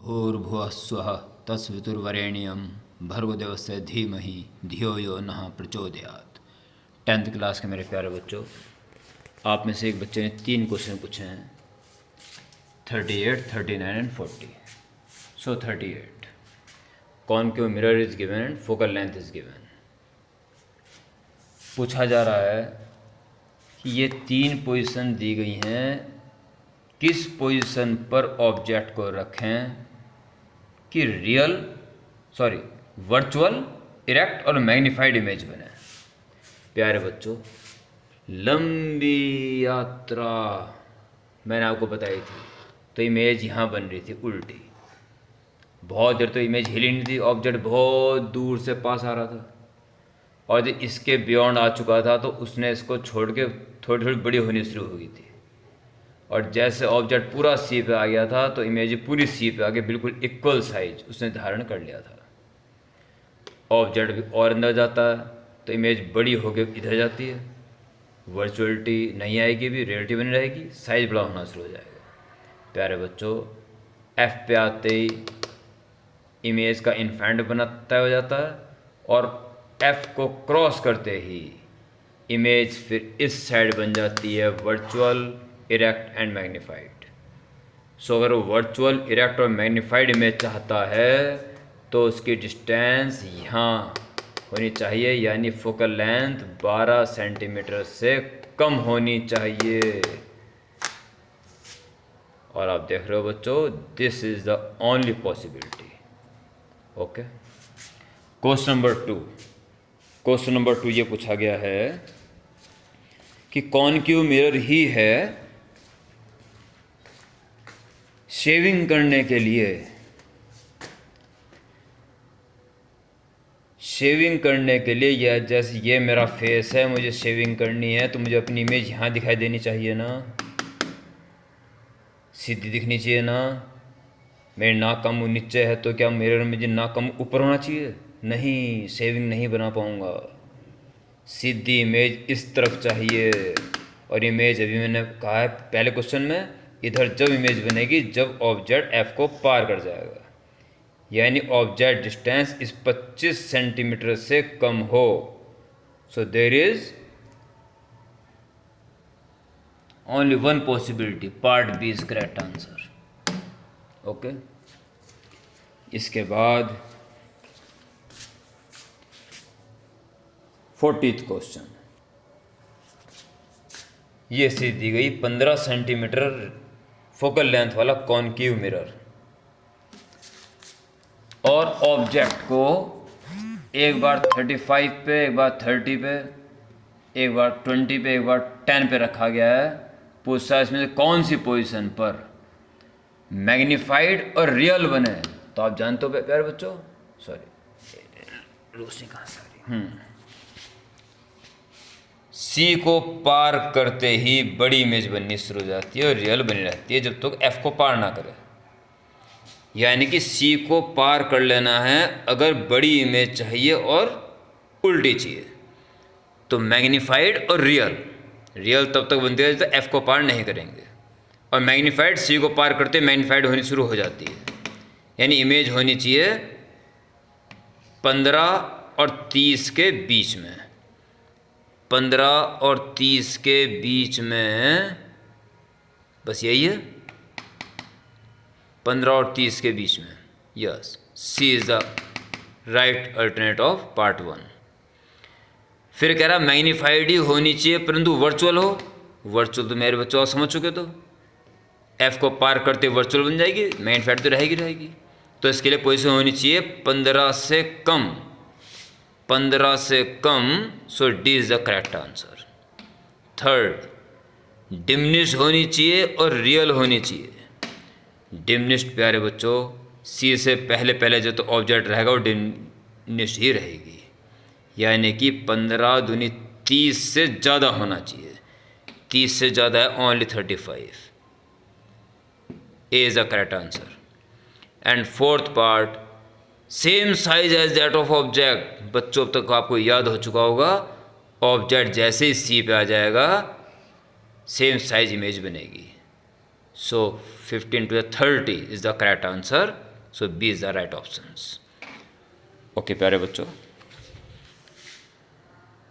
भूर्भुवः स्वः तत्सवितुर्वरेण्यं भर्गोदेवस्य धीमहि धियो यो नः प्रचोदयात्। 10th क्लास के मेरे प्यारे बच्चों, आप में से एक बच्चे ने 3 क्वेश्चन पूछे हैं, 38, 39 and 40। So 38, concave mirror is given and focal length is given. पूछा जा रहा है कि ये 3 पोजीशन दी गई हैं, किस पोजीशन पर ऑब्जेक्ट को रखें कि वर्चुअल, इरेक्ट और मैग्नीफाइड इमेज बने। प्यारे बच्चों, लंबी यात्रा मैंने आपको बताई थी, तो इमेज यहाँ बन रही थी उल्टी। बहुत देर तो इमेज हिली नहीं थी, ऑब्जेक्ट बहुत दूर से पास आ रहा था, और जब इसके बियॉन्ड आ चुका था तो उसने इसको छोड़ के थोड़ी थोड़ी बड़ी होनी शुरू हो गई थी। और जैसे ऑब्जेक्ट पूरा सी पे आ गया था तो इमेज पूरी सी पे आके बिल्कुल इक्वल साइज उसने धारण कर लिया था। ऑब्जेक्ट भी और अंदर जाता है तो इमेज बड़ी होकर इधर जाती है, वर्चुअलिटी नहीं आएगी, भी रियलिटी बनी रहेगी, साइज बड़ा होना शुरू हो जाएगा। प्यारे बच्चों, एफ पे आते ही इमेज का इन्फाइनाइट बना तय हो जाता है, और एफ को क्रॉस करते ही इमेज फिर इस साइड बन जाती है वर्चुअल, इरेक्ट एंड मैग्नीफाइड। सो अगर वो वर्चुअल, इरेक्ट और मैग्नीफाइड इमेज चाहता है तो उसकी डिस्टेंस यहाँ होनी चाहिए, यानी फोकल लेंथ 12 सेंटीमीटर से कम होनी चाहिए। और आप देख रहे हो बच्चों, this is the only possibility. Okay, question number 2 ये पूछा गया है कि कॉनकेव मिरर ही है शेविंग करने के लिए, या जैसे ये मेरा फेस है, मुझे शेविंग करनी है तो मुझे अपनी इमेज यहाँ दिखाई देनी चाहिए ना, सीधी दिखनी चाहिए ना। मेरी नाक का मुँह नीचे है तो क्या मिरर में मुझे नाक का मुँह ऊपर होना चाहिए? नहीं, शेविंग नहीं बना पाऊँगा। सीधी इमेज इस तरफ चाहिए, और इमेज अभी मैंने कहा है पहले क्वेश्चन में, इधर जब इमेज बनेगी जब ऑब्जेक्ट एफ को पार कर जाएगा, यानी ऑब्जेक्ट डिस्टेंस इस 25 सेंटीमीटर से कम हो। So there is only one possibility, part B is correct answer. Okay, इसके बाद 40th क्वेश्चन, ये सी दी गई 15 सेंटीमीटर फोकल लेंथ वाला कॉनकेव मिरर, और ऑब्जेक्ट को एक बार 35 पे, एक बार 30 पे, एक बार 20 पे, एक बार 10 पे रखा गया है। पूछा इसमें से कौन सी पोजीशन पर मैग्नीफाइड और रियल बने। तो आप जानते हो प्यारे बच्चों, रोशनी कहाँ से आ रही, सी को पार करते ही बड़ी इमेज बननी शुरू हो जाती है और रियल बनी रहती है जब तक एफ को पार ना करे। यानी कि सी को पार कर लेना है अगर बड़ी इमेज चाहिए और उल्टी चाहिए, तो मैग्नीफाइड और रियल तब तक बनती है जब तक एफ को पार नहीं करेंगे, और मैग्नीफाइड सी को पार करते मैग्नीफाइड होनी शुरू हो जाती है। यानी इमेज होनी चाहिए 15 और 30 के बीच में, 15 और 30 के बीच में, बस यही है, 15 और 30 के बीच में। Yes, C is the right alternate of part 1। फिर कह रहा मैग्नीफाइड ही होनी चाहिए परंतु वर्चुअल हो। वर्चुअल तो मेरे बच्चों समझ चुके, तो एफ को पार करते वर्चुअल बन जाएगी, मैग्नीफाइड तो रहेगी। तो इसके लिए पोजीशन होनी चाहिए 15 से कम, 15 से कम। So D is the correct answer. Third, diminish होनी चाहिए और रियल होनी चाहिए। डिमिनिश्ड प्यारे बच्चों, सी से पहले जो तो ऑब्जेक्ट रहेगा वो डिमिनिश्ड ही रहेगी, यानी कि 15 दूनी 30 से ज़्यादा होना चाहिए। 30 से ज़्यादा है only 35। A is the correct answer. And fourth part, same size as that of object. बच्चों, अब तक आपको याद हो चुका होगा, ऑब्जेक्ट जैसे ही सी पे आ जाएगा सेम साइज इमेज बनेगी। So 15 to the 30 is the correct answer so B is the right options. Okay प्यारे बच्चों,